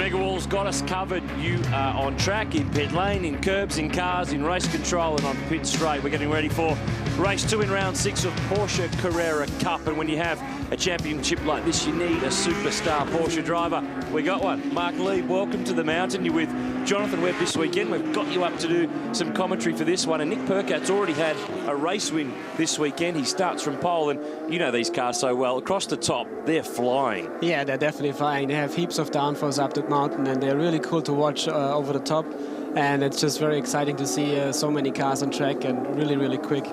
Megawall's got us covered. You are on track, in pit lane, in curbs, in cars, in race control and on pit straight. We're getting ready for race 2 in round 6 of Porsche Carrera Cup. And when you have a championship like this, you need a superstar Porsche driver. We got one. Mark Lee, welcome to the mountain. You're with Jonathan Webb this weekend. We've got you up to do some commentary for this one. And Nick Percat's already had a race win this weekend. He starts from pole, and you know these cars so well. Across the top, they're flying. Yeah, they're definitely flying. They have heaps of downforce up that mountain, and they're really cool to watch over the top. And it's just very exciting to see so many cars on track and really, really quick.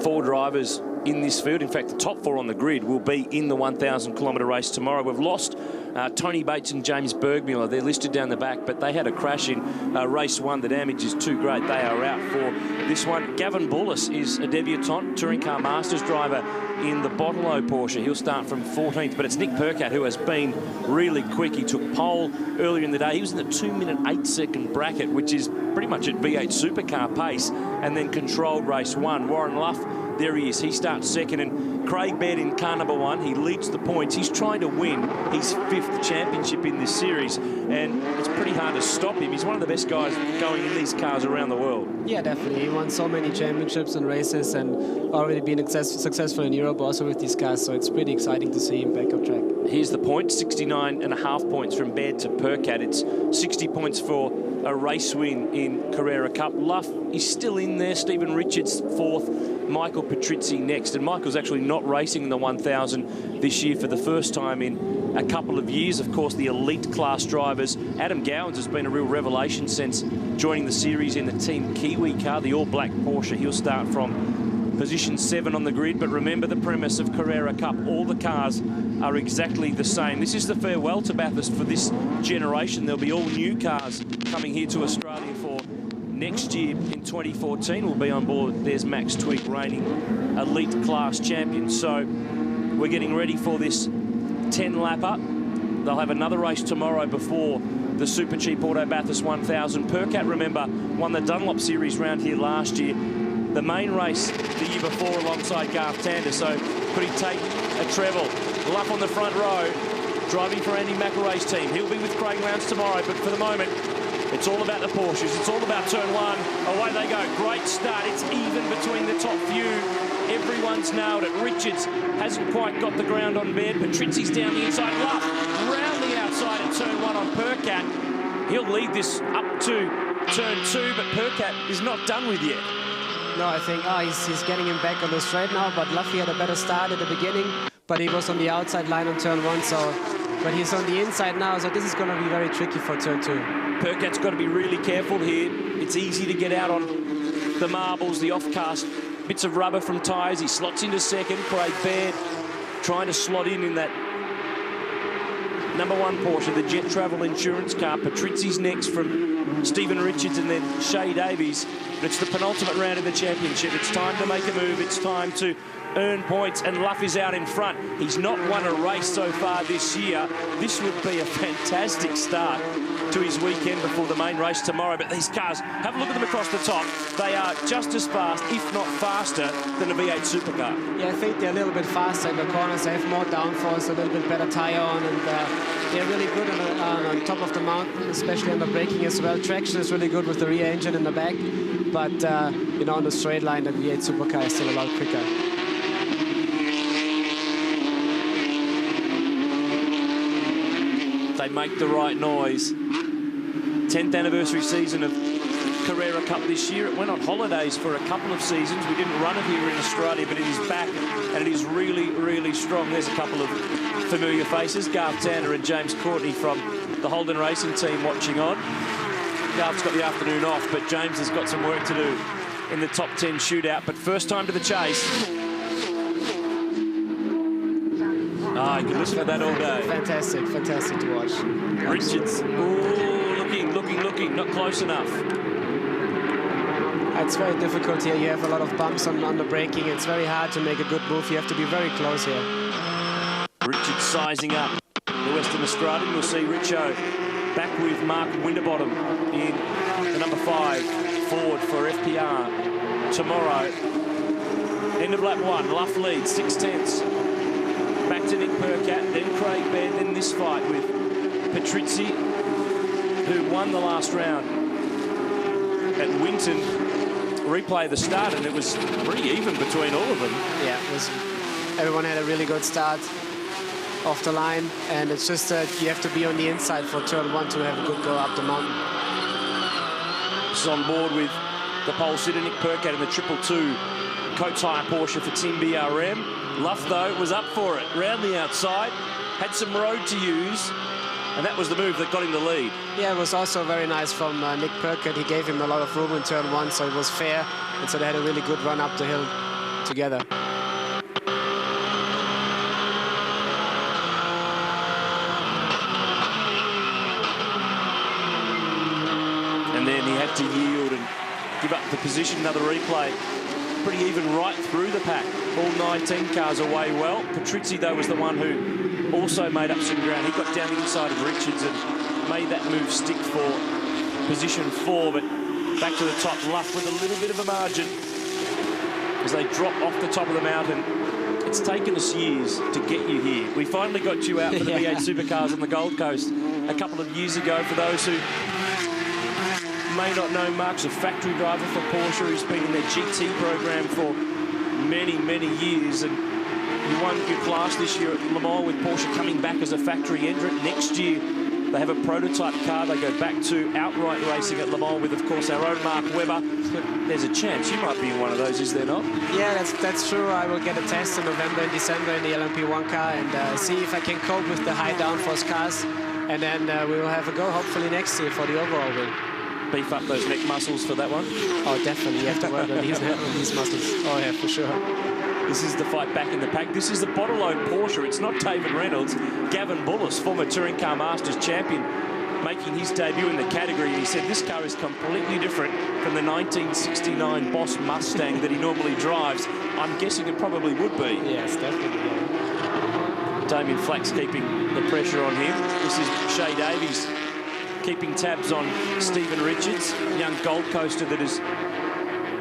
4 drivers in this field. In fact, the top 4 on the grid will be in the 1,000-kilometre race tomorrow. We've lost Tony Bates and James Bergmuller. They're listed down the back, but they had a crash in race 1. The damage is too great. They are out for this one. Gavin Bullis is a debutant Touring Car Masters driver in the Bottle Porsche. He'll start from 14th, but it's Nick Percat who has been really quick. He took pole earlier in the day. He was in the 2-minute 8-second bracket, which is pretty much at V8 supercar pace, and then controlled race 1. Warren Luff, there he is. He starts second, and Craig Baird in car number 1. He leads the points. He's trying to win his 5th championship in this series, and it's pretty hard to stop him. He's one of the best guys going in these cars around the world. Yeah, definitely. He won so many championships and races, and already been successful in Europe also with these cars, so it's pretty exciting to see him back on track. Here's the point, 69.5 points from Baird to Percat. It's 60 points for a race win in Carrera Cup. Luff is still in there. Stephen Richards 4th. Michael Patrizzi next. And Michael's actually not racing in the 1,000 this year for the first time in a couple of years. Of course, the elite class drivers. Adam Gowans has been a real revelation since joining the series in the Team Kiwi car, the all-black Porsche. He'll start from position 7 on the grid. But remember the premise of Carrera Cup. All the cars are exactly the same. This is the farewell to Bathurst for this generation. There'll be all new cars coming here to Australia for next year in 2014. We'll be on board. There's Max Twigg, reigning elite class champion. So we're getting ready for this 10-lapper. They'll have another race tomorrow before the Super Cheap Auto Bathurst 1000. Percat, remember, won the Dunlop Series round here last year. The main race the year before alongside Garth Tander. So could he take a treble? Luff on the front row, driving for Andy McElroy's team. He'll be with Craig Lowndes tomorrow, but for the moment, it's all about the Porsches. It's all about turn 1. Away they go. Great start. It's even between the top few. Everyone's nailed it. Richards hasn't quite got the ground on Baird. Patrizzi's down the inside. Luff round the outside at turn 1 on Percat. He'll lead this up to turn 2, but Percat is not done with yet. No, I think he's getting him back on the straight now, but Luffy had a better start at the beginning, but he was on the outside line on turn 1, but he's on the inside now, so this is going to be very tricky for turn 2. Percat's got to be really careful here. It's easy to get out on the marbles, the off-cast bits of rubber from tyres. He slots into second. Craig Baird trying to slot in that number 1 Porsche, the Jet Travel Insurance car. Patrizzi's next from Stephen Richards and then Shay Davies. But it's the penultimate round of the championship. It's time to make a move. It's time to earn points, and Luff is out in front. He's not won a race so far this year. This would be a fantastic start to his weekend before the main race tomorrow. But these cars, have a look at them across the top. They are just as fast, if not faster, than a V8 supercar. Yeah, I think they're a little bit faster in the corners. They have more downforce, a little bit better tire on, and they're really good on top of the mountain, especially on the braking as well. Traction is really good with the rear engine in the back, but you know, on the straight line, the V8 supercar is still a lot quicker. They make the right noise. 10th anniversary season of Carrera Cup this year. It went on holidays for a couple of seasons. We didn't run it here in Australia, but it is back, and it is really, really strong. There's a couple of familiar faces, Garth Tander and James Courtney from the Holden Racing team watching on. Garth's got the afternoon off, but James has got some work to do in the top 10 shootout. But first time to the chase. You can listen to that all day. Fantastic, fantastic to watch. Richards, looking, not close enough. It's very difficult here. You have a lot of bumps on the braking. It's very hard to make a good move. You have to be very close here. Richards sizing up the Western Australian. We'll see Richo back with Mark Winterbottom in the number 5 Ford for FPR tomorrow. End of lap 1, Luff leads, 6/10. Back to Nick Percat, then Craig Baird, then this fight with Patrizzi who won the last round at Winton, replay the start, and it was pretty even between all of them. Yeah, everyone had a really good start off the line, and it's just that you have to be on the inside for turn 1 to have a good go up the mountain. This is on board with the pole sitter, Nick Percat, in the 222 Coates Hire Porsche for Team BRM. Luff, though, was up for it. Round the outside, had some road to use, and that was the move that got him the lead. Yeah, it was also very nice from Nick Percat. He gave him a lot of room in turn 1, so it was fair. And so they had a really good run up the hill together. And then he had to yield and give up the position. Another replay. Pretty even right through the pack. All 19 cars away well. Patrizzi, though, was the one who also made up some ground. He got down the inside of Richards and made that move stick for position 4. But back to the top, Luff with a little bit of a margin as they drop off the top of the mountain. It's taken us years to get you here. We finally got you out for the V8 Supercars on the Gold Coast a couple of years ago. For those who may not know, Mark's a factory driver for Porsche who's been in their GT program for many, many years, and you won your class this year at Le Mans with Porsche coming back as a factory entrant. Next year they have a prototype car. They go back to outright racing at Le Mans with, of course, our own Mark Webber. But there's a chance you might be in one of those, is there not? Yeah, that's true. I will get a test in November and December in the LMP1 car and see if I can cope with the high downforce cars, and then we will have a go hopefully next year for the overall win. Beef up those neck muscles for that one? Oh, definitely. You have to work on these muscles. Oh, yeah, for sure. This is the fight back in the pack. This is the Bottleload Porsche. It's not David Reynolds. Gavin Bullis, former Touring Car Masters champion, making his debut in the category. He said this car is completely different from the 1969 Boss Mustang that he normally drives. I'm guessing it probably would be. Yes, definitely. Yeah. Damien Flack's keeping the pressure on him. This is Shay Davies keeping tabs on Stephen Richards, young Gold Coaster that has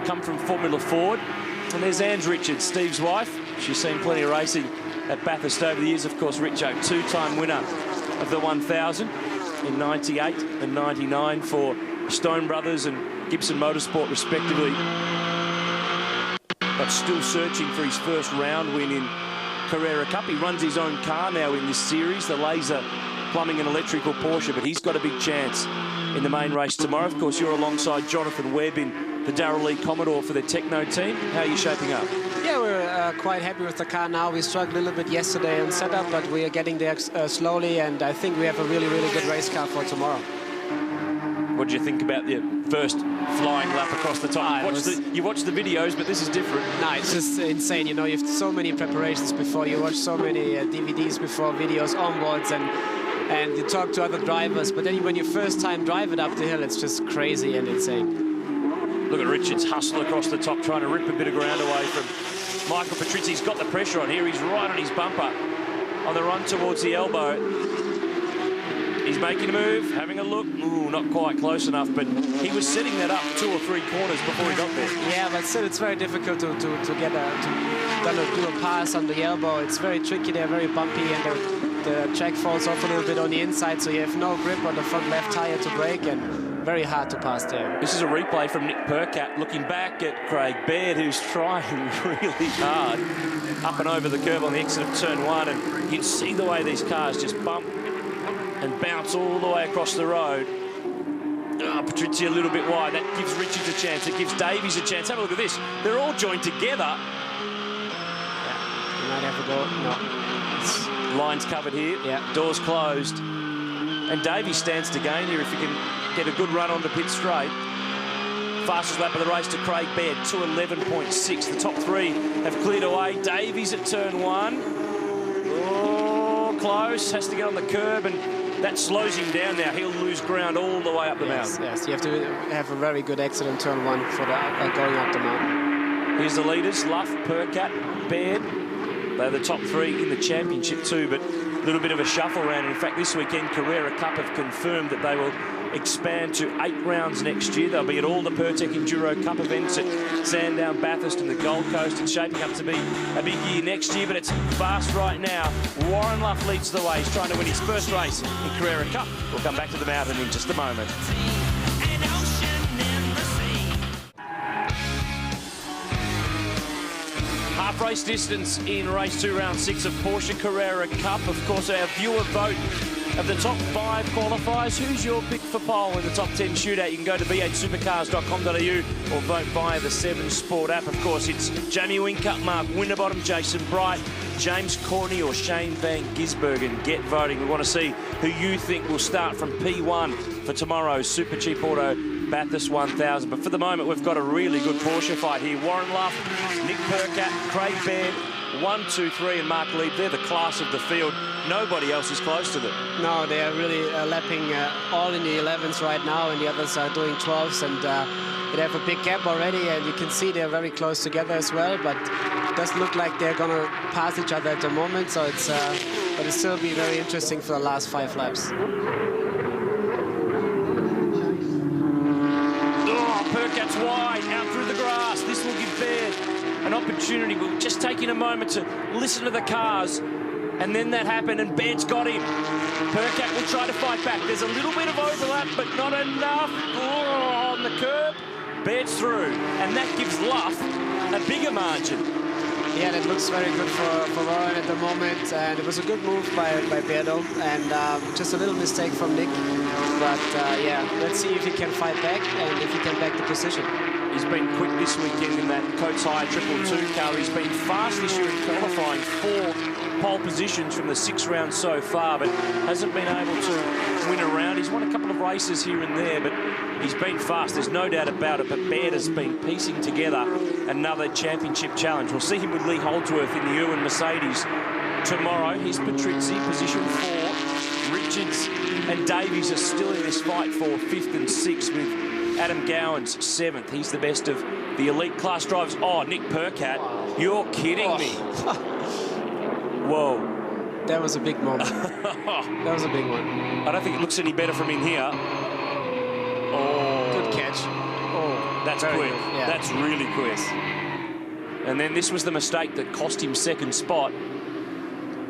come from Formula Ford. And there's Ange Richards, Steve's wife. She's seen plenty of racing at Bathurst over the years. Of course, Richo, two-time winner of the 1000 in 98 and 99 for Stone Brothers and Gibson Motorsport, respectively. But still searching for his first round win in Carrera Cup. He runs his own car now in this series, the Laser Plumbing and Electrical Porsche, but he's got a big chance in the main race tomorrow. Of course, you're alongside Jonathan Webb in the Darrell Lee Commodore for the Techno team. How are you shaping up? Yeah, we're quite happy with the car now. We struggled a little bit yesterday on setup, but we are getting there slowly, and I think we have a really, really good race car for tomorrow. What did you think about the first flying lap across the top? You watched the videos, but this is different. No, it's just insane. You know, you have so many preparations before. You watch so many DVDs before, videos, onboards, and you talk to other drivers. But then when you first time drive it up the hill, it's just crazy and insane. Look at Richards hustle across the top, trying to rip a bit of ground away from Michael Patrizzi. He's got the pressure on here. He's right on his bumper on the run towards the elbow. He's making a move, having a look. Ooh, not quite close enough, but he was setting that up 2 or 3 corners before he got there. Yeah, but still, it's very difficult to do a pass on the elbow. It's very tricky there, very bumpy, and the track falls off a little bit on the inside, so you have no grip on the front left tire to brake, and very hard to pass there. This is a replay from Nick Percat looking back at Craig Baird, who's trying really hard up and over the curve on the exit of turn 1, and you'd see the way these cars just bump and bounce all the way across the road. Oh, Patrizzi a little bit wide. That gives Richards a chance. It gives Davies a chance. Have a look at this. They're all joined together. Yeah, you might have to go. No. Lines covered here. Yeah. Doors closed. And Davies stands to gain here if he can get a good run onto pit straight. Fastest lap of the race to Craig Baird, 2:11.6. The top 3 have cleared away. Davies at turn 1. Oh, close. Has to get on the curb, and that slows him down now. He'll lose ground all the way up the mountain. Yes, you have to have a very good exit in turn 1 for the, going up the mountain. Here's the leaders, Luff, Percat, Baird. They're the top 3 in the championship too, but a little bit of a shuffle round. In fact, this weekend, Carrera Cup have confirmed that they will expand to 8 rounds next year. They'll be at all the Pertec Enduro Cup events at Sandown, Bathurst and the Gold Coast. It's shaping up to be a big year next year, but it's fast right now. Warren Luff leads the way. He's trying to win his first race in Carrera Cup. We'll come back to the mountain in just a moment. Half race distance in race 2, round 6 of Porsche Carrera Cup. Of course, our viewer vote of the top 5 qualifiers. Who's your pick for pole in the top 10 shootout? You can go to b8supercars.com.au or vote via the 7 Sport app. Of course, it's Jamie Whincup, Mark Winterbottom, Jason Bright, James Courtney or Shane Van Gisbergen. Get voting. We want to see who you think will start from P1 for tomorrow's Super Cheap Auto Bathurst 1000. But for the moment, we've got a really good Porsche fight here. Warren Luff, Nick Percat, Craig Baird, 1, 2, 3 and Mark Lieb. They're the class of the field. Nobody else is close to them. No, they're really lapping all in the 11s right now, and the others are doing 12s, and they have a big gap already, and you can see they're very close together as well, but it doesn't look like they're going to pass each other at the moment, so it's but it'll still be very interesting for the last 5 laps. Percat's wide, out through the grass. This will give Baird an opportunity. We're just taking a moment to listen to the cars, and then that happened, and Baird's got him. Percat will try to fight back. There's a little bit of overlap, but not enough. Oh, on the curb, Baird's through, and that gives Luff a bigger margin. Yeah, that looks very good for Warren at the moment, and it was a good move by Beardo, and just a little mistake from Nick. But yeah, let's see if he can fight back and if he can back the position. He's been quick this weekend in that Coates Hire 222 car. He's been fast this year in qualifying, 4 pole positions from the 6 rounds so far, but hasn't been able to win a round. He's won a couple of races here and there, but he's been fast, there's no doubt about it. But Baird has been piecing together another championship challenge. We'll see him with Lee Holdsworth in the Irwin Mercedes tomorrow. He's Patrizzi, position 4. Richards and Davies are still in this fight for 5th and 6th, with Adam Gowan's 7th. He's the best of the elite class drivers. Oh, Nick Percat, you're kidding me. Whoa. That was a big moment. That was a big one. I don't think it looks any better from in here. Oh. Good catch. Oh, that's quick. Yeah. That's really quick. And then this was the mistake that cost him 2nd spot.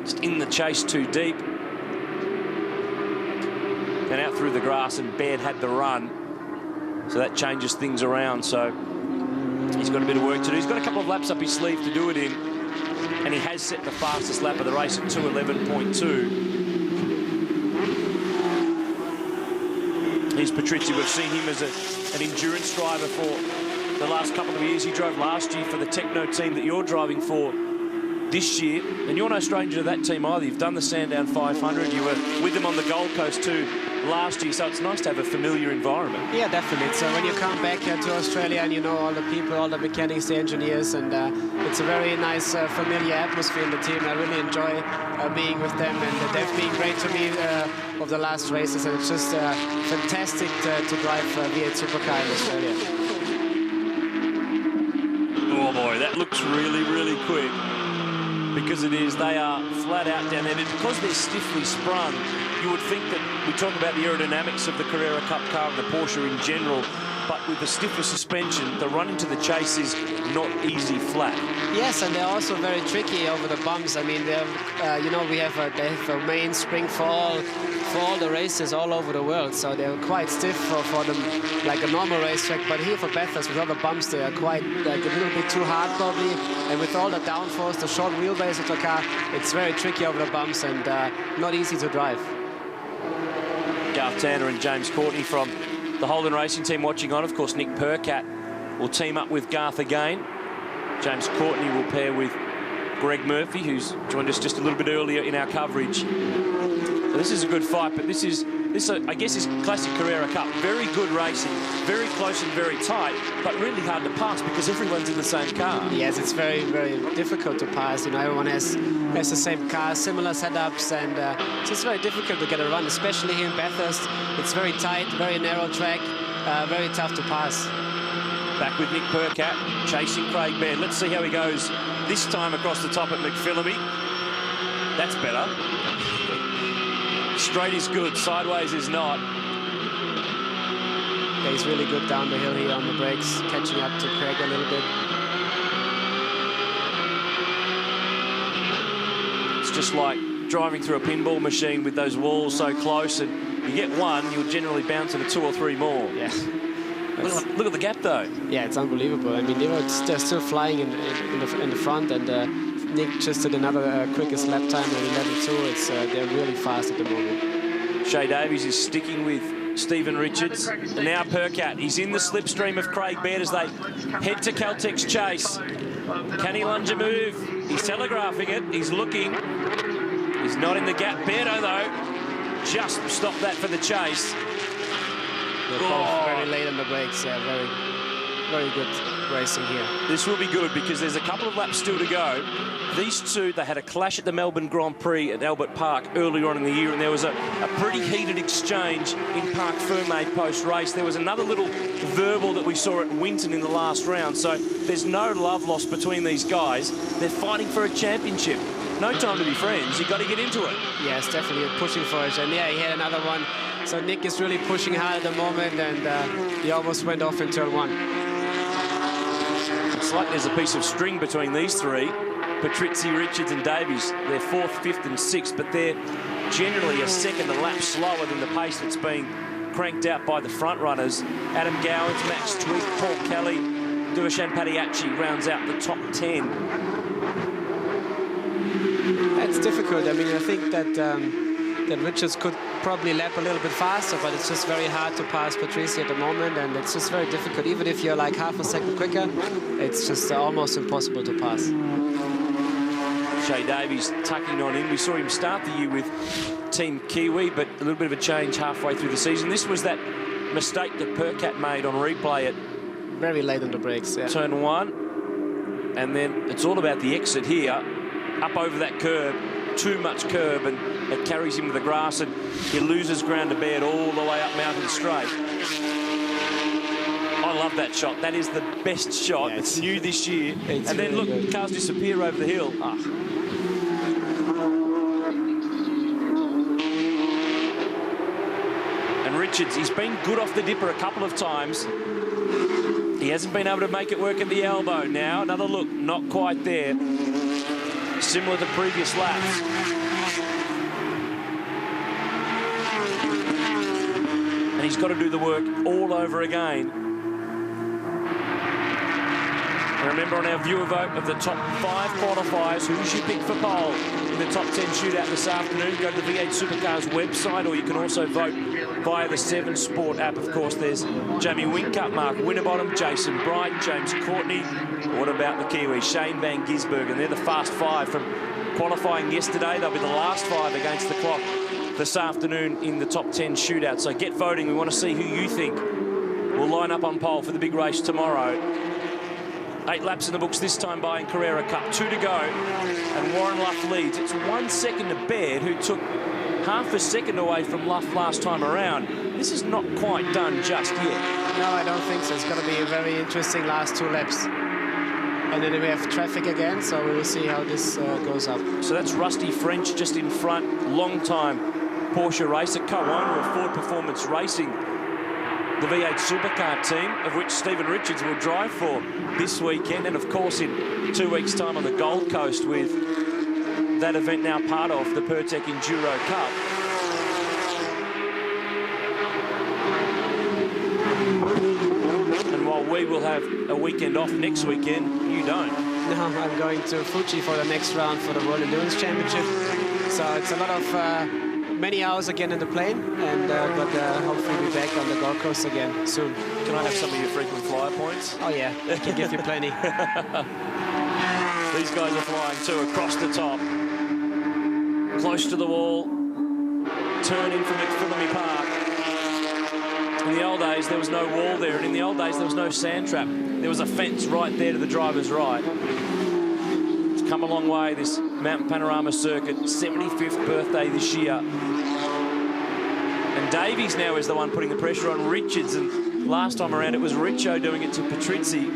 Just in the chase too deep. And out through the grass, and Baird had the run. So that changes things around. So he's got a bit of work to do. He's got a couple of laps up his sleeve to do it in. And he has set the fastest lap of the race at 2:11.2. Here's Patrizzi. We've seen him as an endurance driver for the last couple of years. He drove last year for the Techno team that you're driving for this year. And you're no stranger to that team either. You've done the Sandown 500. You were with them on the Gold Coast too last year, so it's nice to have a familiar environment. Yeah, definitely. So when you come back to Australia and you know all the people, all the mechanics, the engineers, and it's a very nice familiar atmosphere in the team. I really enjoy being with them, and they've been great to me of the last races, and it's just fantastic to drive V8 Supercar in Australia. Oh boy, that looks really, really quick. Because it is, they are flat out down there. And because they're stiffly sprung, you would think that we talk about the aerodynamics of the Carrera Cup car and the Porsche in general, but with the stiffer suspension, the run into the chase is not easy flat. Yes, and they're also very tricky over the bumps. I mean, you know, they have a mainspring for all the races all over the world, so they're quite stiff for them, like a normal racetrack. But here for Bathurst, with all the bumps, they are quite like a little bit too hard probably, and with all the downforce, the short wheelbase of the car, it's very tricky over the bumps and not easy to drive. Garth Tanner and James Courtney from the Holden Racing team watching on. Of course, Nick Percat will team up with Garth again. James Courtney will pair with Greg Murphy, who's joined us just a little bit earlier in our coverage. So this is a good fight, but this I guess is classic Carrera Cup. Very good racing, very close and very tight, but really hard to pass because everyone's in the same car. Yes, it's very, very difficult to pass. You know, everyone has the same car, similar setups, and it's just very difficult to get a run, especially here in Bathurst. It's very tight, very narrow track, very tough to pass. Back with Nick Percat, chasing Craig Baird. Let's see how he goes this time across the top at McPhillamy. That's better. Straight is good, sideways is not. He's really good down the hill here on the brakes, catching up to Craig a little bit. It's just like driving through a pinball machine with those walls so close, and you get one, you'll generally bounce into 2 or 3 more. Yeah. Look at the gap, though. Yeah, it's unbelievable. I mean, they're still flying in the front, and Nick just did another quickest lap time at 11.2. It's they're really fast at the moment. Shay Davies is sticking with Stephen Richards. And now Percat, he's in the slipstream of Craig Baird as they head to Caltech's chase. Can he lunge a move? He's telegraphing it. He's looking. He's not in the gap. Beardo, though, just stopped that for the chase. They're both very late on the brakes. Yeah, very good racing here. This will be good because there's a couple of laps still to go. These two, they had a clash at the Melbourne Grand Prix at Albert Park earlier on in the year, and there was a pretty heated exchange in Parc Fermé post-race. There was another little verbal that we saw at Winton in the last round, so there's no love lost between these guys. They're fighting for a championship. No time to be friends. You've got to get into it. Yes, definitely pushing for it. And yeah, he had another one. So Nick is really pushing hard at the moment, and he almost went off in turn 1. It's like there's a piece of string between these three. Patrizzi, Richards and Davies. They're 4th, 5th and 6th, but they're generally a second a lap slower than the pace that's being cranked out by the front runners. Adam Gowans, Max Twig, Paul Kelly, Duashan Padiachi rounds out the top 10. It's difficult. I mean, I think that that Richards could probably lap a little bit faster, but it's just very hard to pass Patrizzi at the moment, and it's just very difficult. Even if you're like half a second quicker, it's just almost impossible to pass. Shay Davies tucking on in. We saw him start the year with Team Kiwi, but a little bit of a change halfway through the season. This was that mistake that Percat made on replay at very late on the brakes. Yeah. Turn 1, and then it's all about the exit here. Up over that curb, too much curb, and it carries him to the grass, and he loses ground to Baird all the way up Mountain Straight. I love that shot. That is the best shot. It's new this year. And then look, good. Cars disappear over the hill. And Richards, he's been good off the dipper a couple of times. He hasn't been able to make it work at the elbow. Now, another look, not quite there. Similar to previous laps. And he's got to do the work all over again. And remember, on our viewer vote of the top 5 qualifiers, who should pick for pole in the top 10 shootout this afternoon, go to the V8 Supercars website, or you can also vote via the 7 Sport app. Of course, there's Jamie Whincup, Mark Winterbottom, Jason Bright, James Courtney. What about the Kiwi? Shane Van Gisbergen. They're the fast 5 from qualifying yesterday. They'll be the last 5 against the clock this afternoon in the top 10 shootout. So get voting. We want to see who you think will line up on pole for the big race tomorrow. 8 laps in the books this time by in Carrera Cup. 2 to go. And Warren Luff leads. It's 1 second to Baird, who took half a second away from Luff last time around. This is not quite done just yet. No, I don't think so. It's going to be a very interesting last 2 laps. And then we have traffic again, so we will see how this goes up. So that's Rusty French just in front, long-time Porsche racer, co-owner of Ford Performance Racing, the V8 Supercar team, of which Stephen Richards will drive for this weekend, and of course in 2 weeks' time on the Gold Coast with that event now part of the Pertec Enduro Cup. And while we will have a weekend off next weekend, you don't. No, I'm going to Fuji for the next round for the World Endurance Championship. So it's a lot of many hours again in the plane, and but hopefully be back on the Gold Coast again soon. Can I have some of your frequent flyer points? Oh yeah, I can give you plenty. These guys are flying too across the top, close to the wall, turn in from McPhillamy Park. In the old days, there was no wall there, and in the old days, there was no sand trap. There was a fence right there to the driver's right. It's come a long way, this Mountain Panorama Circuit, 75th birthday this year. And Davies now is the one putting the pressure on Richards, and last time around it was Richo doing it to Patrizzi.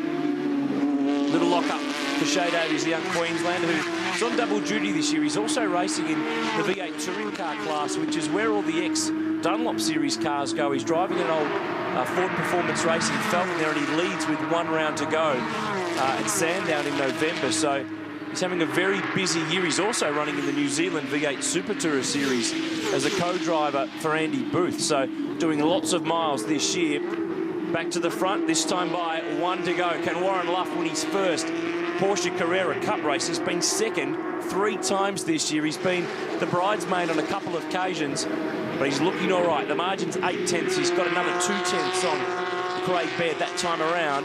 Little lock-up for Shay Davies, the young Queenslander, who He's on double duty this year. He's also racing in the V8 touring car class, which is where all the ex-Dunlop Series cars go. He's driving an old Ford Performance Racing Falcon there, and he leads with 1 round to go at Sandown in November. So he's having a very busy year. He's also running in the New Zealand V8 Super Tourer Series as a co-driver for Andy Booth. So doing lots of miles this year. Back to the front, this time by 1 to go. Can Warren Luff win his first Porsche Carrera Cup race? He's been second 3 times this year. He's been the bridesmaid on a couple of occasions, but he's looking all right. The margin's 8 tenths. He's got another 2 tenths on Craig Baird that time around.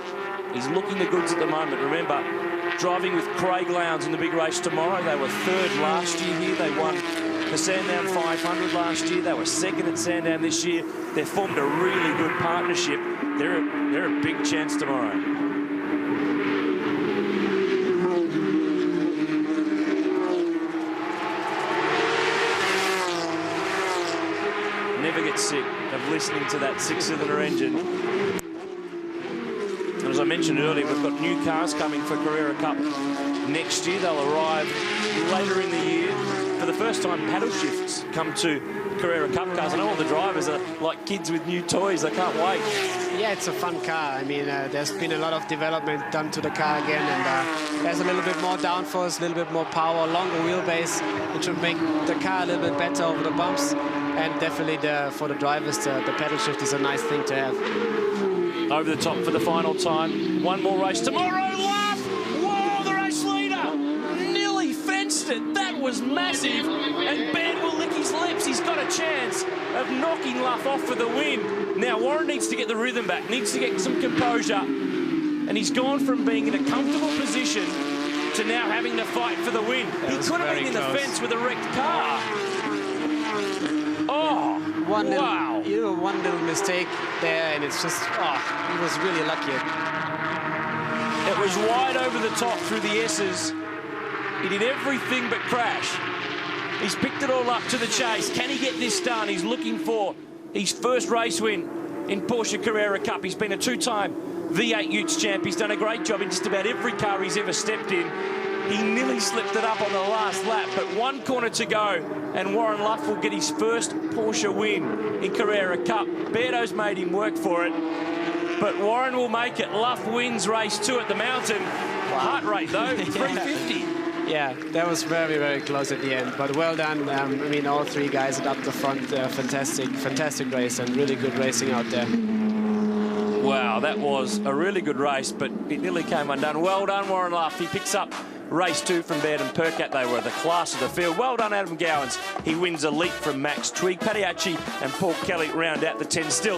He's looking the goods at the moment. Remember, driving with Craig Lowndes in the big race tomorrow. They were 3rd last year here. They won the Sandown 500 last year. They were 2nd at Sandown this year. They've formed a really good partnership. They're a big chance tomorrow. Never get sick of listening to that 6-cylinder engine. And as I mentioned earlier, we've got new cars coming for Carrera Cup next year. They'll arrive later in the year. For the first time, paddle shifts come to Carrera Cup cars. I know all the drivers are like kids with new toys. They can't wait. Yeah, it's a fun car. I mean, there's been a lot of development done to the car again, and there's a little bit more downforce, a little bit more power, longer wheelbase, which will make the car a little bit better over the bumps. And definitely for the drivers, the pedal shift is a nice thing to have. Over the top for the final time. One more race tomorrow. Luff! Whoa, the race leader! Nearly fenced it. That was massive. And Baird will lick his lips. He's got a chance of knocking Luff off for the win. Now, Warren needs to get the rhythm back, needs to get some composure. And he's gone from being in a comfortable position to now having to fight for the win. He could have been in the fence with a wrecked car. Oh, wow. One little mistake there, and it's just, he was really lucky. It was wide over the top through the S's. He did everything but crash. He's picked it all up to the chase. Can he get this done? He's looking for his first race win in Porsche Carrera Cup. He's been a 2-time V8 Utes champ. He's done a great job in just about every car he's ever stepped in. He nearly slipped it up on the last lap, but 1 corner to go, and Warren Luff will get his first Porsche win in Carrera Cup. Beardo's made him work for it, but Warren will make it. Luff wins race 2 at the Mountain. Wow. Heart rate, though, 350. Yeah, that was very, very close at the end, but well done. I mean, all 3 guys up the front, fantastic race, and really good racing out there. Wow, that was a really good race, but it nearly came undone. Well done, Warren Luff. He picks up race 2 from Baird and Percat. They were the class of the field. Well done, Adam Gowans. He wins a leap from Max Twig. Padiacci and Paul Kelly round out the 10 still.